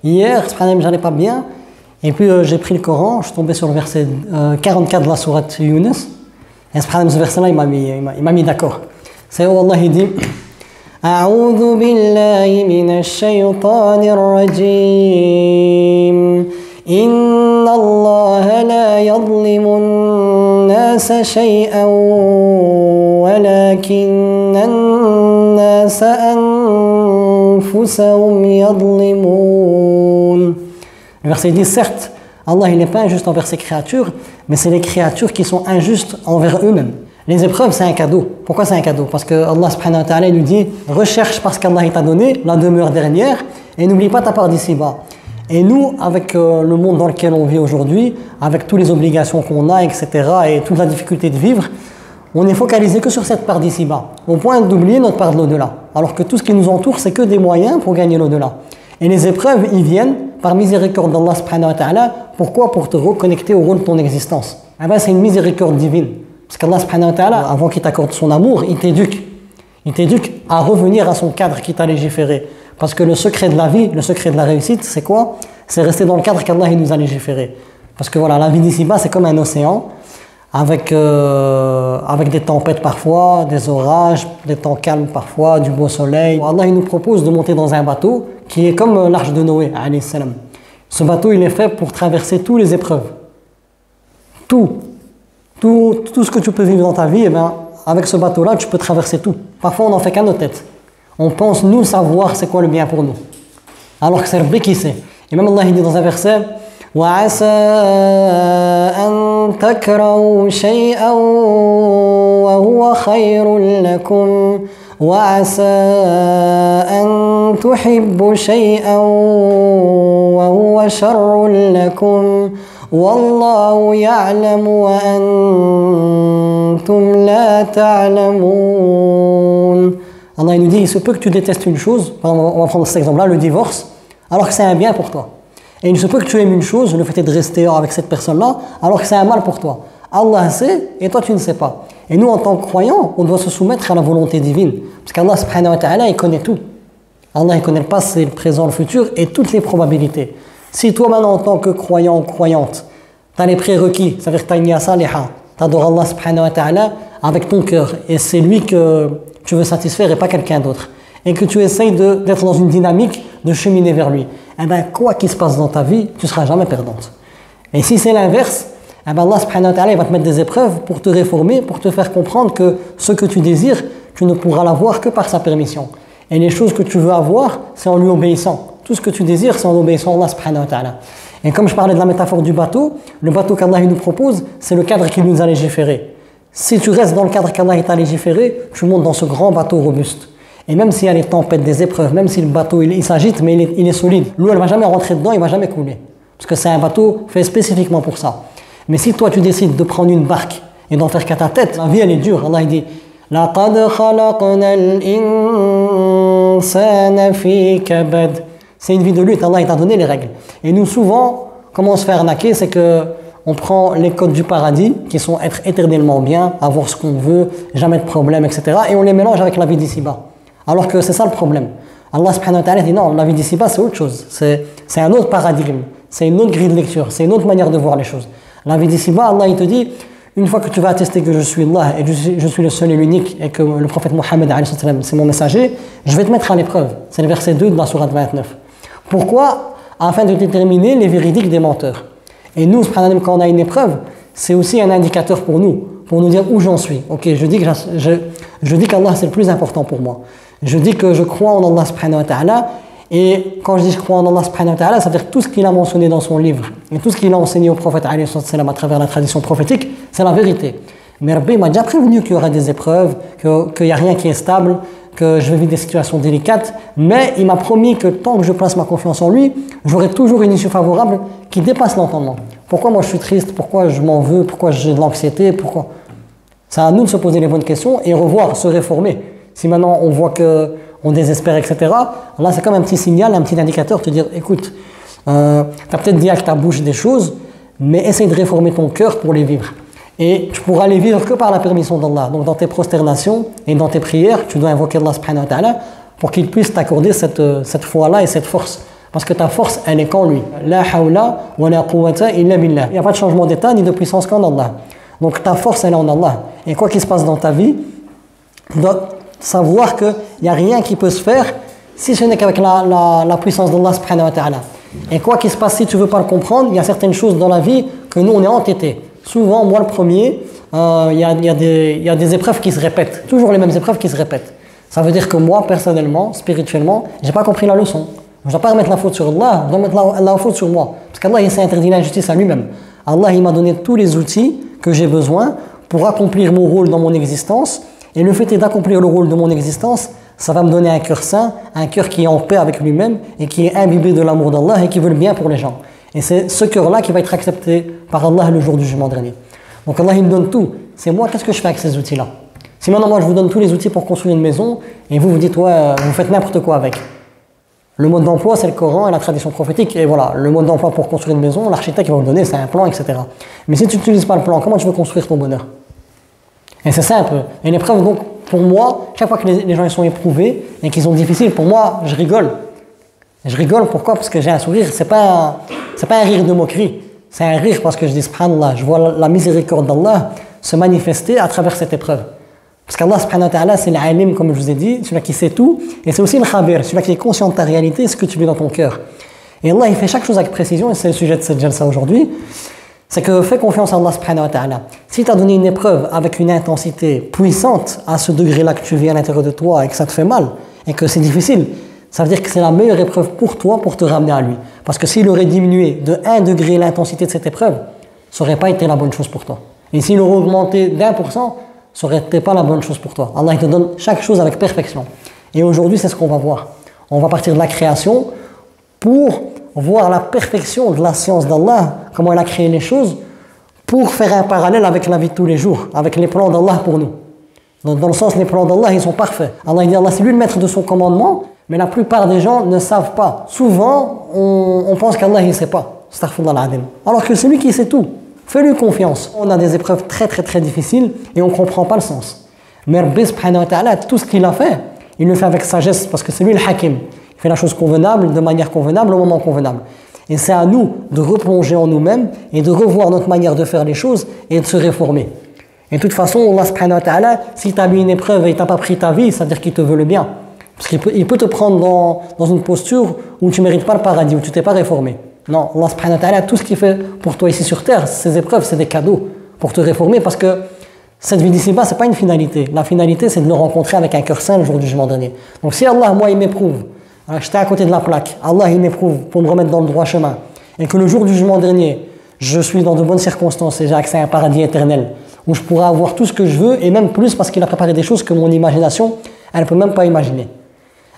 Hier, j'allais pas bien, et puis j'ai pris le Coran, je suis tombé sur le verset 44 de la sourate Yunus, et ce verset-là, il m'a mis d'accord. C'est où Allah il dit أعوذ بالله من الشيطان الرجيم إن الله لا يظلم الناس شيئا ولكن الناس أنفسهم يظلمون. Le verset dit certes, Allah il n'est pas injuste envers ses créatures, mais c'est les créatures qui sont injustes envers eux-mêmes. Les épreuves, c'est un cadeau. Pourquoi c'est un cadeau? Parce que Allah subhanahu wa ta'ala nous dit recherche parce qu'Allah t'a donné la demeure dernière et n'oublie pas ta part d'ici-bas. Et nous, avec le monde dans lequel on vit aujourd'hui, avec toutes les obligations qu'on a, etc., et toute la difficulté de vivre, on est focalisé que sur cette part d'ici-bas, au point d'oublier notre part de l'au-delà. Alors que tout ce qui nous entoure, c'est que des moyens pour gagner l'au-delà. Et les épreuves, ils viennent par miséricorde d'Allah subhanahu wa ta'ala. Pourquoi? Pour te reconnecter au rôle de ton existence. Eh bien, c'est une miséricorde divine. Parce qu'Allah subhanahu wa ta'ala, avant qu'il t'accorde son amour, il t'éduque. Il t'éduque à revenir à son cadre qui t'a légiféré. Parce que le secret de la vie, le secret de la réussite, c'est quoi? C'est rester dans le cadre qu'Allah nous a légiféré. Parce que voilà, la vie d'ici-bas, c'est comme un océan, avec des tempêtes parfois, des orages, des temps calmes parfois, du beau soleil. Allah il nous propose de monter dans un bateau qui est comme l'arche de Noé, alayhi salam. Ce bateau, il est fait pour traverser toutes les épreuves. Tout ce que tu peux vivre dans ta vie, eh bien, avec ce bateau-là, tu peux traverser tout. Parfois, on n'en fait qu'à nos têtes. On pense, nous, savoir c'est quoi le bien pour nous. Alors que c'est Rabbi qui sait. Et même Allah il dit dans un verset وَعَسَىٰ أَن تَكْرَهُوا شَيْئًا وَهُوَ خَيْرٌ لَكُمْ وَعَسَىٰ أَن تُحِبُّوا شَيْئًا وَهُوَ شَرٌّ لَكُمْ وَاللَّهُ يَعْلَمُ وَأَنْتُمْ لَا تَعْلَمُونَ. Allah il nous dit, il se peut que tu détestes une chose, on va prendre cet exemple-là, le divorce, alors que c'est un bien pour toi. Et il se peut que tu aimes une chose, le fait de rester avec cette personne-là, alors que c'est un mal pour toi. Allah sait et toi tu ne sais pas. Et nous en tant que croyants, on doit se soumettre à la volonté divine. Parce qu'Allah subhanahu wa ta'ala, il connaît tout. Allah il connaît le passé, le présent, le futur et toutes les probabilités. Si toi maintenant en tant que croyant ou croyante, tu as les prérequis, ça veut dire que tu as une niya saliha, tu adores Allah subhanahu wa ta'ala avec ton cœur et c'est lui que tu veux satisfaire et pas quelqu'un d'autre. Et que tu essayes d'être dans une dynamique de cheminer vers lui. Eh bien, quoi qu'il se passe dans ta vie, tu ne seras jamais perdante. Et si c'est l'inverse, eh bien Allah subhanahu wa ta'ala il va te mettre des épreuves pour te réformer, pour te faire comprendre que ce que tu désires, tu ne pourras l'avoir que par sa permission. Et les choses que tu veux avoir, c'est en lui obéissant. Tout ce que tu désires, c'est en obéissant à Allah subhanahu wa ta'ala. Et comme je parlais de la métaphore du bateau, le bateau qu'Allah nous propose, c'est le cadre qu'il nous a légiféré. Si tu restes dans le cadre qu'Allah t'a légiféré, tu montes dans ce grand bateau robuste. Et même s'il y a les tempêtes, des épreuves, même si le bateau il s'agite, mais il est solide, l'eau elle ne va jamais rentrer dedans, il ne va jamais couler. Parce que c'est un bateau fait spécifiquement pour ça. Mais si toi tu décides de prendre une barque et d'en faire qu'à ta tête, la vie elle est dure. Allah il dit لَقَدْ خَلَقْنَا الْإِنسَانَ فِي كَبَدٍ. C'est une vie de lutte, Allah il t'a donné les règles. Et nous souvent, comment on se fait arnaquer, c'est que on prend les codes du paradis, qui sont être éternellement bien, avoir ce qu'on veut, jamais de problème, etc. Et on les mélange avec la vie d'ici-bas. Alors que c'est ça le problème. Allah subhanahu wa ta'ala dit non, la vie d'ici-bas c'est autre chose. C'est un autre paradigme, c'est une autre grille de lecture, c'est une autre manière de voir les choses. La vie d'ici-bas, Allah il te dit, une fois que tu vas attester que je suis Allah et je suis le seul et l'unique et que le prophète Mohammed c'est mon messager, je vais te mettre à l'épreuve. C'est le verset 2 de la sourate 29. Pourquoi? Afin de déterminer les véridiques des menteurs. Et nous, quand on a une épreuve, c'est aussi un indicateur pour nous dire où j'en suis. Ok, je dis qu'Allah c'est le plus important pour moi. Je dis que je crois en Allah subhanahu wa ta'ala. Et quand je dis que je crois en Allah subhanahu wa ta'ala, ça veut dire tout ce qu'il a mentionné dans son livre et tout ce qu'il a enseigné au prophète alayhi salam à travers la tradition prophétique, c'est la vérité. Mais Rabbi m'a déjà prévenu qu'il y aura des épreuves, qu'il n'y a rien qui est stable, que je vais vivre des situations délicates, mais il m'a promis que tant que je place ma confiance en lui, j'aurai toujours une issue favorable qui dépasse l'entendement. Pourquoi moi je suis triste? Pourquoi je m'en veux? Pourquoi j'ai de l'anxiété? Pourquoi? C'est à nous de se poser les bonnes questions et revoir, se réformer. Si maintenant on voit qu'on désespère, etc., là c'est comme un petit signal, un petit indicateur, te dire, écoute, tu as peut-être dit avec ta bouche des choses, mais essaye de réformer ton cœur pour les vivre. Et tu pourras les vivre que par la permission d'Allah. Donc dans tes prosternations et dans tes prières, tu dois invoquer Allah subhanahu wa ta'ala pour qu'il puisse t'accorder cette foi-là et cette force. Parce que ta force, elle est qu'en lui. La hawla wa la quwwata illa billah. Il n'y a pas de changement d'état ni de puissance qu'en Allah. Donc ta force, elle est en Allah. Et quoi qu'il se passe dans ta vie, tu dois savoir qu'il n'y a rien qui peut se faire si ce n'est qu'avec la puissance d'Allah subhanahu wa ta'ala. Et quoi qu'il se passe, si tu ne veux pas le comprendre, il y a certaines choses dans la vie que nous, on est entêtés. Souvent, moi le premier, il y a des épreuves qui se répètent. Toujours les mêmes épreuves qui se répètent. Ça veut dire que moi, personnellement, spirituellement, je n'ai pas compris la leçon. Je ne dois pas remettre la faute sur Allah, je dois mettre la faute sur moi. Parce qu'Allah, il s'est interdit l'injustice à lui-même. Allah, il m'a donné tous les outils que j'ai besoin pour accomplir mon rôle dans mon existence. Et le fait d'accomplir le rôle de mon existence, ça va me donner un cœur saint, un cœur qui est en paix avec lui-même et qui est imbibé de l'amour d'Allah et qui veut le bien pour les gens. Et c'est ce cœur-là qui va être accepté par Allah le jour du jugement dernier. Donc Allah, il me donne tout. C'est moi, qu'est-ce que je fais avec ces outils-là? Si maintenant, moi, je vous donne tous les outils pour construire une maison et vous dites, ouais, vous faites n'importe quoi avec. Le mode d'emploi, c'est le Coran et la tradition prophétique. Et voilà, le mode d'emploi pour construire une maison, l'architecte va vous le donner, c'est un plan, etc. Mais si tu n'utilises pas le plan, comment tu veux construire ton bonheur? Et c'est simple. Et l'épreuve, donc, pour moi, chaque fois que les gens ils sont éprouvés et qu'ils sont difficiles, pour moi, je rigole. Je rigole, pourquoi? Parce que j'ai un sourire. C'est pas un rire de moquerie. C'est un rire parce que je dis, subhanallah, je vois la miséricorde d'Allah se manifester à travers cette épreuve. Parce qu'Allah, subhanahu wa ta'ala, c'est l'alim, comme je vous ai dit, celui qui sait tout. Et c'est aussi le khabir, celui qui est conscient de ta réalité, ce que tu vis dans ton cœur. Et Allah, il fait chaque chose avec précision, et c'est le sujet de cette jalsa aujourd'hui. C'est que fais confiance à Allah subhanahu wa ta'ala. Si tu as donné une épreuve avec une intensité puissante à ce degré-là que tu vis à l'intérieur de toi et que ça te fait mal et que c'est difficile, ça veut dire que c'est la meilleure épreuve pour toi pour te ramener à lui. Parce que s'il aurait diminué de 1 degré l'intensité de cette épreuve, ça n'aurait pas été la bonne chose pour toi. Et s'il aurait augmenté d'1%, ça n'aurait été pas la bonne chose pour toi. Allah il te donne chaque chose avec perfection. Et aujourd'hui, c'est ce qu'on va voir. On va partir de la création pour voir la perfection de la science d'Allah, comment il a créé les choses, pour faire un parallèle avec la vie de tous les jours, avec les plans d'Allah pour nous. Dans le sens, les plans d'Allah, ils sont parfaits. Allah, il dit, Allah, c'est lui le maître de son commandement, mais la plupart des gens ne savent pas. Souvent, on pense qu'Allah, il ne sait pas. Alors que c'est lui qui sait tout. Fais-lui confiance. On a des épreuves très très très difficiles et on ne comprend pas le sens. Mais Rabbi subhanahu wa ta'ala, tout ce qu'il a fait, il le fait avec sagesse parce que c'est lui le hakim. Il fait la chose convenable, de manière convenable, au moment convenable. Et c'est à nous de replonger en nous-mêmes et de revoir notre manière de faire les choses et de se réformer. Et de toute façon, Allah subhanahu wa ta'ala, si tu as mis une épreuve et tu n'as pas pris ta vie, ça veut dire qu'il te veut le bien. Parce qu'il peut te prendre dans une posture où tu ne mérites pas le paradis, où tu ne t'es pas réformé. Non, Allah subhanahu wa ta'ala, tout ce qu'il fait pour toi ici sur terre, ces épreuves, c'est des cadeaux pour te réformer parce que cette vie d'ici-bas, ce n'est pas une finalité. La finalité, c'est de le rencontrer avec un cœur saint le jour du jugement dernier. Donc si Allah, moi, il m'éprouve, j'étais à côté de la plaque, Allah, il m'éprouve pour me remettre dans le droit chemin, et que le jour du jugement dernier, je suis dans de bonnes circonstances et j'ai accès à un paradis éternel, où je pourrai avoir tout ce que je veux, et même plus parce qu'il a préparé des choses que mon imagination, elle ne peut même pas imaginer.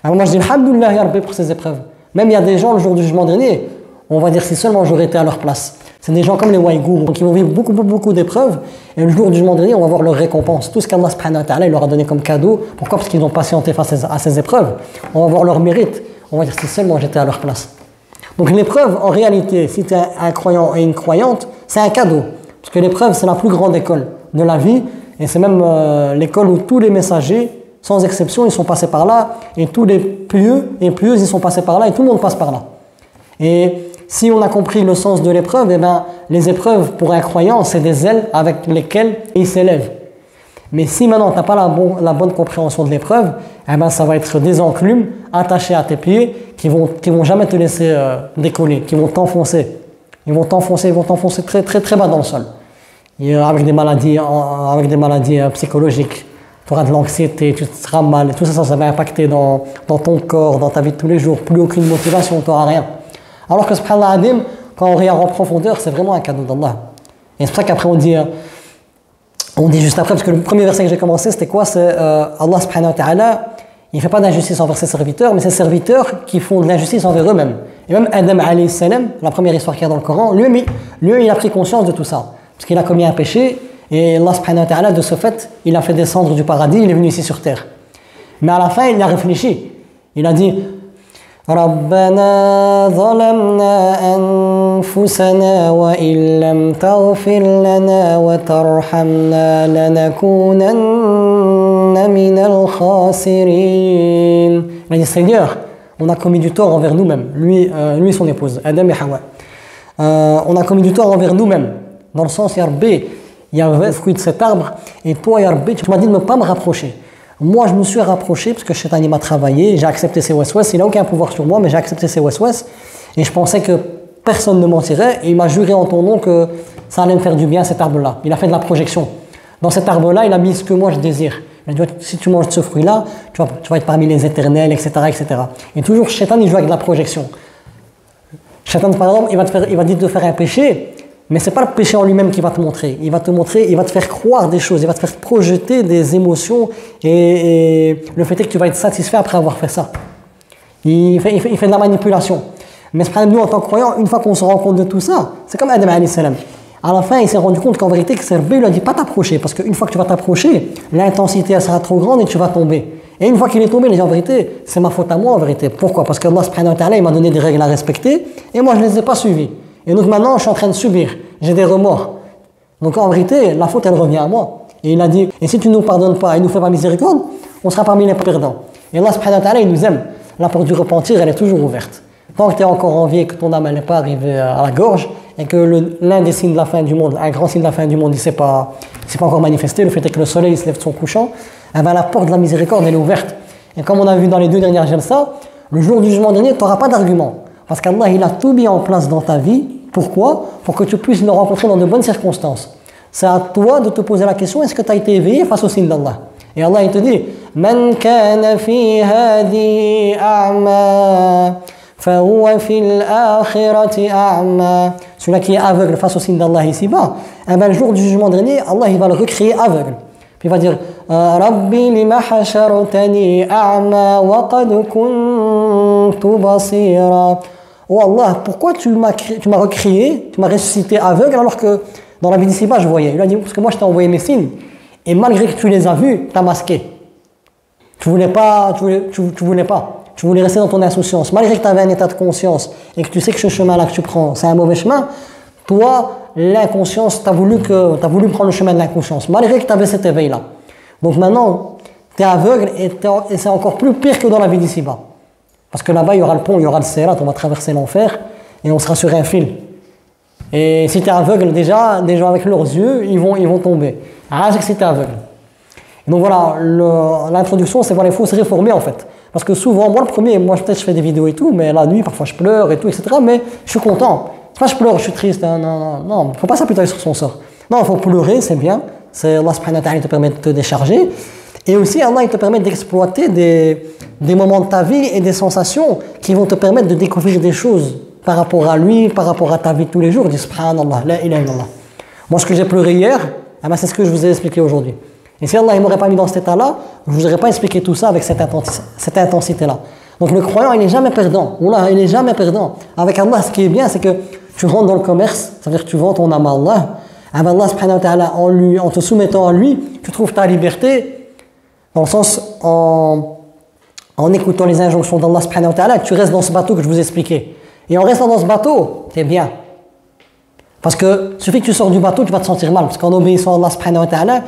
Alors moi, je dis, alhamdoulilah, ya Rabbi, pour ces épreuves. Même il y a des gens, le jour du jugement dernier, on va dire si seulement j'aurais été à leur place. C'est des gens comme les Ouïghours qui vont vivre beaucoup d'épreuves et le jour du jugement dernier, on va voir leur récompense. Tout ce qu'Allah subhanahu wa ta'ala leur a donné comme cadeau. Pourquoi? Parce qu'ils ont patienté face à ces épreuves. On va voir leur mérite. On va dire si seulement j'étais à leur place. Donc l'épreuve, en réalité, si tu es un croyant et une croyante, c'est un cadeau. Parce que l'épreuve, c'est la plus grande école de la vie et c'est même l'école où tous les messagers, sans exception, ils sont passés par là et tous les pieux et pieuses, ils sont passés par là et tout le monde passe par là. Et si on a compris le sens de l'épreuve, eh ben, les épreuves pour un croyant, c'est des ailes avec lesquelles il s'élève. Mais si maintenant tu n'as pas la bonne compréhension de l'épreuve, eh ben, ça va être des enclumes attachés à tes pieds qui vont jamais te laisser décoller, qui vont t'enfoncer. Ils vont t'enfoncer très, très, très bas dans le sol. Et, avec des maladies psychologiques, tu auras de l'anxiété, tu seras mal, et tout ça, ça va impacter dans ton corps, dans ta vie de tous les jours. Plus aucune motivation, tu n'auras rien. Alors que subhanallah adim, quand on regarde en profondeur, c'est vraiment un cadeau d'Allah. Et c'est pour ça qu'après on dit juste après, parce que le premier verset que j'ai commencé, c'était quoi? C'est Allah subhanahu wa ta'ala, il ne fait pas d'injustice envers ses serviteurs, mais ses serviteurs qui font de l'injustice envers eux-mêmes. Et même Adam alayhi salam, la première histoire qu'il y a dans le Coran, lui il a pris conscience de tout ça. Parce qu'il a commis un péché, et Allah subhanahu wa ta'ala, de ce fait, il a fait descendre du paradis, il est venu ici sur terre. Mais à la fin, il a réfléchi. Il a dit ربنا ظلمنا أنفسنا وإن لم تغفر لنا وترحمنا لنكونن من الخاسرين. Il a dit Seigneur, on a commis du tort envers nous-mêmes, lui et son épouse, Adam et Hawa. On a commis du tort envers nous-mêmes, dans le sens, Ya Rabbi, il y avait le fruit de cet arbre, et toi, Ya Rabbi, tu m'as dit de ne pas me rapprocher. Moi, je me suis rapproché parce que Shaitan m'a travaillé, j'ai accepté ses waswas, il n'a aucun pouvoir sur moi, mais j'ai accepté ses waswas, et je pensais que personne ne mentirait, et il m'a juré en ton nom que ça allait me faire du bien, cet arbre-là. Il a fait de la projection. Dans cet arbre-là, il a mis ce que moi je désire. Il a dit, si tu manges de ce fruit-là, tu vas être parmi les éternels, etc., etc. Et toujours, Shaitan, il joue avec de la projection. Shaitan, par exemple, il va dire de faire un péché, mais ce n'est pas le péché en lui-même qui va te montrer. Il va te faire croire des choses, il va te faire projeter des émotions, et le fait est que tu vas être satisfait après avoir fait ça. Il fait de la manipulation. Mais nous, en tant que croyants, une fois qu'on se rend compte de tout ça, c'est comme Adam alayhi salam. À la fin, il s'est rendu compte qu'en vérité, que Rabbi lui a dit pas t'approcher, parce qu'une fois que tu vas t'approcher, l'intensité elle sera trop grande et tu vas tomber. Et une fois qu'il est tombé, il a dit en vérité, c'est ma faute à moi en vérité. Pourquoi? Parce que Allah subhanahu wa ta'ala, il m'a donné des règles à respecter, et moi je ne les ai pas suivies. Et donc maintenant, je suis en train de subir, j'ai des remords. Donc en vérité, la faute, elle revient à moi. Et il a dit, et si tu ne nous pardonnes pas et nous fais pas miséricorde, on sera parmi les perdants. Et Allah subhanahu wa ta'ala, il nous aime. La porte du repentir, elle est toujours ouverte. Tant que tu es encore en vie et que ton âme n'est pas arrivée à la gorge, et que l'un des signes de la fin du monde, un grand signe de la fin du monde, il ne s'est pas encore manifesté, le fait est que le soleil il se lève de son couchant, eh ben, la porte de la miséricorde, elle est ouverte. Et comme on a vu dans les 2 dernières jalsa, le jour du jugement dernier, tu n'auras pas d'argument. Parce qu'Allah, il a tout mis en place dans ta vie. Pourquoi? Pour que tu puisses le rencontrer dans de bonnes circonstances. C'est à toi de te poser la question, est-ce que tu as été éveillé face au signe d'Allah? Et Allah, il te dit, Man kana fi hadi a'ma. Celui-là qui est aveugle face au signe d'Allah ici-bas, eh ben, le jour du jugement dernier, Allah il va le recréer aveugle. Puis il va dire Rabbi lima hashartani a'ma wa qad kuntu basira. Oh Allah, pourquoi tu m'as recréé, tu m'as ressuscité aveugle alors que dans la vie d'ici-bas je voyais. Il a dit parce que moi je t'ai envoyé mes signes et malgré que tu les as vus, tu as masqué. Tu voulais pas. Tu voulais rester dans ton insouciance. Malgré que tu avais un état de conscience et que tu sais que ce chemin-là que tu prends, c'est un mauvais chemin, toi, l'inconscience, tu as voulu prendre le chemin de l'inconscience, malgré que tu avais cet éveil-là. Donc maintenant, tu es aveugle et c'est encore plus pire que dans la vie d'ici-bas. Parce que là-bas, il y aura le pont, il y aura le sirat, on va traverser l'enfer et on sera sur un fil. Et si tu es aveugle, déjà, des gens avec leurs yeux, ils vont tomber. Ah, c'est que si tu es aveugle. Et donc voilà, l'introduction, c'est voilà, il faut se réformer en fait. Parce que souvent, moi le premier, peut-être je fais des vidéos et tout, mais la nuit, parfois je pleure et tout, etc. Mais je suis content. C'est pas je pleure, je suis triste. Non, il ne faut pas s'apitoyer sur son sort. Non, il faut pleurer, c'est bien. Allah subhanahu wa ta'ala te permet de te décharger. Et aussi, Allah il te permet d'exploiter des moments de ta vie et des sensations qui vont te permettre de découvrir des choses par rapport à lui, par rapport à ta vie de tous les jours. Dis subhanallah, la ilaha illallah. Moi, ce que j'ai pleuré hier, c'est ce que je vous ai expliqué aujourd'hui. Et si Allah ne m'aurait pas mis dans cet état-là, je ne vous aurais pas expliqué tout ça avec cette intensité-là. Donc le croyant, il n'est jamais perdant. Oula, il n'est jamais perdant. Avec Allah, ce qui est bien, c'est que tu rentres dans le commerce, c'est-à-dire que tu vends ton âme à Allah. Avec Allah, subhanahu wa ta'ala, en te soumettant à lui, tu trouves ta liberté, dans le sens, en écoutant les injonctions d'Allah, subhanahu wa ta'ala, tu restes dans ce bateau que je vous ai expliqué. Et en restant dans ce bateau, tu es bien. Parce que suffit que tu sors du bateau, tu vas te sentir mal. Parce qu'en obéissant à Allah, subhanahu wa ta'ala,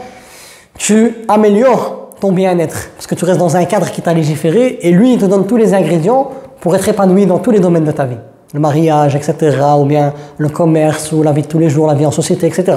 tu améliores ton bien-être, parce que tu restes dans un cadre qui t'a légiféré, et lui, il te donne tous les ingrédients pour être épanoui dans tous les domaines de ta vie. Le mariage, etc., ou bien le commerce, ou la vie de tous les jours, la vie en société, etc.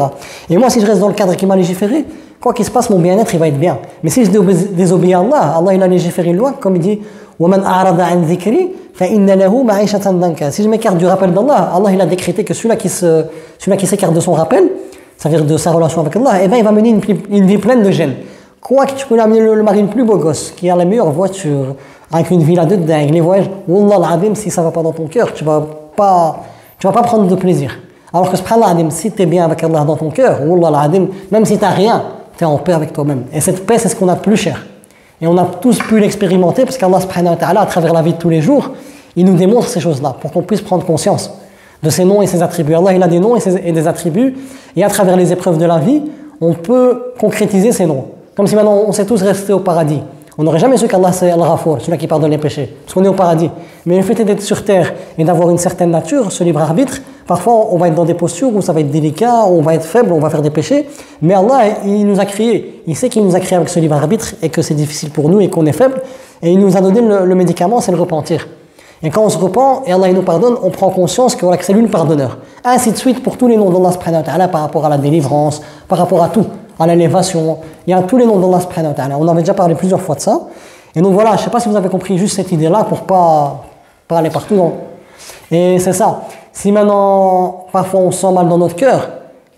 Et moi, si je reste dans le cadre qui m'a légiféré, quoi qu'il se passe, mon bien-être, il va être bien. Mais si je désobéis à Allah, Allah, il a légiféré une loi, comme il dit وَمَنْ أَعْرَضَ عَنْ ذِكْرِي فَإِنَّ لَهُ مَعِيشَةً ضَنْكًا. Si je m'écarte du rappel d'Allah, Allah, il a décrété que celui-là qui s'écarte de son rappel, c'est-à-dire de sa relation avec Allah, eh ben, il va mener une vie pleine de gêne. Quoi que tu peux amener le mari le plus beau gosse, qui a la meilleure voiture, avec une villa de dingue, les voyages, Wallah al-Adim, si ça ne va pas dans ton cœur, tu vas pas prendre de plaisir. Alors que subhanallah, si tu es bien avec Allah dans ton cœur, Wallah al-Adim, même si tu n'as rien, tu es en paix avec toi-même. Et cette paix, c'est ce qu'on a de plus cher. Et on a tous pu l'expérimenter parce qu'Allah subhanahu wa ta'ala, à travers la vie de tous les jours, il nous démontre ces choses-là pour qu'on puisse prendre conscience de ses noms et ses attributs. Allah, il a des noms et des attributs, et à travers les épreuves de la vie, on peut concrétiser ces noms. Comme si maintenant on s'est tous restés au paradis. On n'aurait jamais su qu'Allah c'est Al-Ghafour, celui qui pardonne les péchés, parce qu'on est au paradis. Mais le fait d'être sur terre et d'avoir une certaine nature, ce libre arbitre, parfois on va être dans des postures où ça va être délicat, on va être faible, on va faire des péchés. Mais Allah, il nous a créés. Il sait qu'il nous a créés avec ce libre arbitre et que c'est difficile pour nous et qu'on est faible. Et il nous a donné le médicament, c'est le repentir. Et quand on se repent et Allah il nous pardonne, on prend conscience que, voilà, que c'est lui le pardonneur. Ainsi de suite pour tous les noms d'Allah subhanahu wa ta'ala par rapport à la délivrance, par rapport à tout, à l'élévation. Il y a tous les noms d'Allah subhanahu wa ta'ala. On avait déjà parlé plusieurs fois de ça. Et donc voilà, je ne sais pas si vous avez compris juste cette idée-là pour pas aller partout. Non. Et c'est ça. Si maintenant, parfois on sent mal dans notre cœur,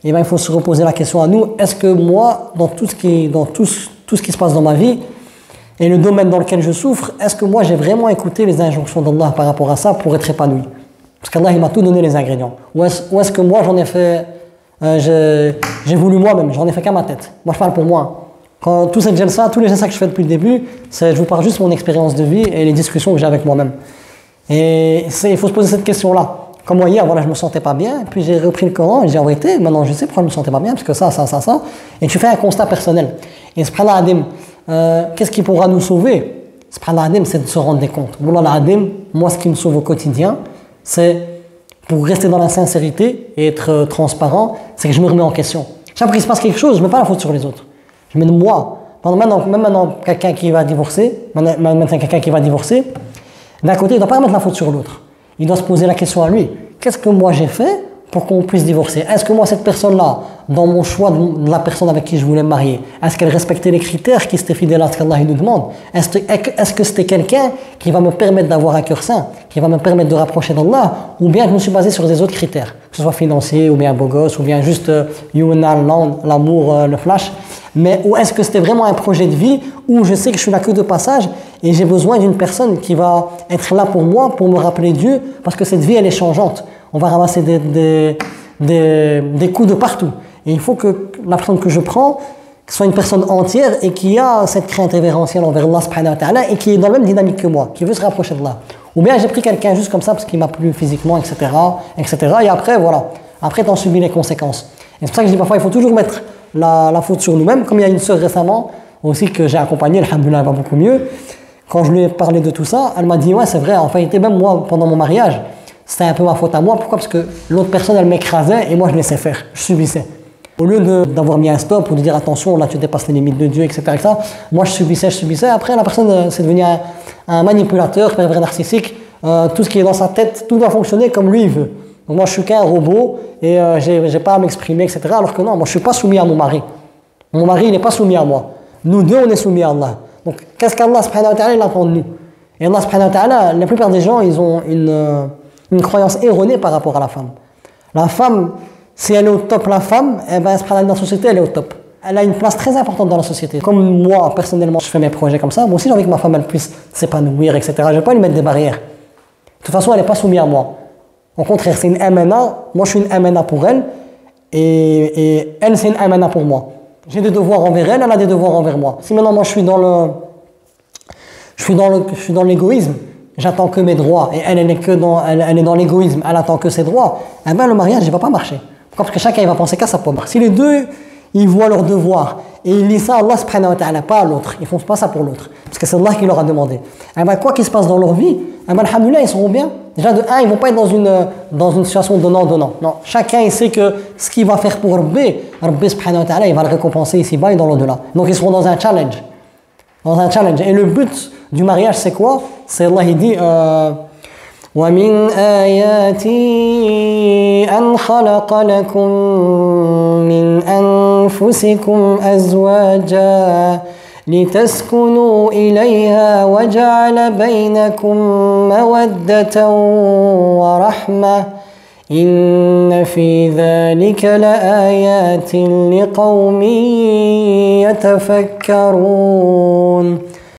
eh bien, il faut se reposer la question à nous, est-ce que moi, dans tout ce qui se passe dans ma vie, et le domaine dans lequel je souffre, est-ce que moi j'ai vraiment écouté les injonctions d'Allah par rapport à ça pour être épanoui? Parce qu'Allah il m'a tout donné les ingrédients. Ou est-ce que moi j'en ai fait, j'ai voulu moi-même, j'en ai fait qu'à ma tête. Moi je parle pour moi. Quand tous ces jalsa, tous les jalsa que je fais depuis le début, je vous parle juste de mon expérience de vie et les discussions que j'ai avec moi-même. Et il faut se poser cette question-là. Comme moi hier, voilà, je me sentais pas bien, puis j'ai repris le Coran et j'ai arrêté, maintenant je sais pourquoi je me sentais pas bien, parce que ça, et tu fais un constat personnel. Et subhanallah adim, qu'est-ce qui pourra nous sauver? Subhanallah adim, c'est de se rendre compte. Wallah adim, moi ce qui me sauve au quotidien, c'est pour rester dans la sincérité et être transparent, c'est que je me remets en question. Chaque fois qu'il se passe quelque chose, je ne mets pas la faute sur les autres. Je mets de moi. Même maintenant, quelqu'un qui va divorcer, d'un côté, il ne doit pas mettre la faute sur l'autre. Il doit se poser la question à lui. Qu'est-ce que moi j'ai fait pour qu'on puisse divorcer? Est-ce que moi, cette personne-là, dans mon choix de la personne avec qui je voulais me marier, est-ce qu'elle respectait les critères qui étaient fidèles à ce qu'Allah nous demande? Est-ce que c'était quelqu'un qui va me permettre d'avoir un cœur saint, qui va me permettre de rapprocher d'Allah, ou bien je me suis basé sur des autres critères, que ce soit financier, ou bien beau gosse, ou bien juste l'amour, le flash? Ou est-ce que c'était vraiment un projet de vie où je sais que je suis là que de passage et j'ai besoin d'une personne qui va être là pour moi, pour me rappeler Dieu, parce que cette vie elle est changeante. On va ramasser des coups de partout. Et il faut que la personne que je prends soit une personne entière et qui a cette crainte révérentielle envers Allah subhanahu wa ta'ala et qui est dans la même dynamique que moi, qui veut se rapprocher d'Allah. Ou bien j'ai pris quelqu'un juste comme ça parce qu'il m'a plu physiquement, etc. Et après, voilà. Après, t'en subis les conséquences. Et c'est pour ça que je dis parfois, il faut toujours mettre la faute sur nous-mêmes. Comme il y a une sœur récemment aussi que j'ai accompagnée, alhamdoulilah, elle va beaucoup mieux. Quand je lui ai parlé de tout ça, elle m'a dit ouais, c'est vrai, en fait, même moi, pendant mon mariage, c'était un peu ma faute à moi. Pourquoi? Parce que l'autre personne, elle m'écrasait et moi, je laissais faire, je subissais. Au lieu d'avoir mis un stop ou de dire attention, là tu dépasses les limites de Dieu, etc. Moi, je subissais. Après, la personne, c'est devenu un manipulateur, pervers narcissique. Tout ce qui est dans sa tête, tout doit fonctionner comme lui il veut. Donc moi, je suis qu'un robot et j'ai pas à m'exprimer, etc. Alors que non, moi, je suis pas soumis à mon mari. Mon mari, il n'est pas soumis à moi. Nous deux, on est soumis à Allah. Donc, qu'est-ce qu'Allah subhanahu wa ta'ala, il attend de nous? Et Allah subhanahu wa ta'ala, la plupart des gens, ils ont une croyance erronée par rapport à la femme. La femme, si elle est au top, la femme, eh ben, dans la société, elle est au top. Elle a une place très importante dans la société. Comme moi, personnellement, je fais mes projets comme ça, moi aussi, j'ai envie que ma femme, elle puisse s'épanouir, etc. Je ne vais pas lui mettre des barrières. De toute façon, elle n'est pas soumise à moi. Au contraire, c'est une amana. Moi, je suis une amana pour elle. Et elle, c'est une amana pour moi. J'ai des devoirs envers elle, elle a des devoirs envers moi. Si maintenant, moi, je suis dans l'égoïsme, j'attends que mes droits, et elle est dans l'égoïsme, elle attend que ses droits, eh ben, le mariage, il ne va pas marcher. Pourquoi? Parce que chacun, il va penser qu'à sa pomme. Si les deux, ils voient leurs devoirs, et ils lisent ça à Allah subhanahu wa ta'ala, pas à l'autre, ils ne font pas ça pour l'autre. Parce que c'est Allah qui leur a demandé. Eh ben, quoi qu'il se passe dans leur vie, eh ben, alhamdoulilah, ils seront bien. Déjà, de un, ils ne vont pas être dans une situation donnant-donnant. Non, chacun, il sait que ce qu'il va faire pour Rabbi subhanahu wa ta'ala, il va le récompenser ici-bas et dans l'au-delà. Donc, ils seront dans un challenge. Et le but du mariage, c'est quoi? C'est Allah, il dit وَمِنْ آيَاتِي أَنْ خَلَقَ لَكُم مِّنْ أَنفُسِكُمْ أَزْوَاجًا لِتَسْكُنُوا إِلَيْهَا وَجَعَلَ بَيْنَكُم مَّوَدَّةً وَرَحْمَةً إِنَّ فِي ذَلِكَ لَآيَاتٍ لِقَوْمٍ يَتَفَكَّرُونَ.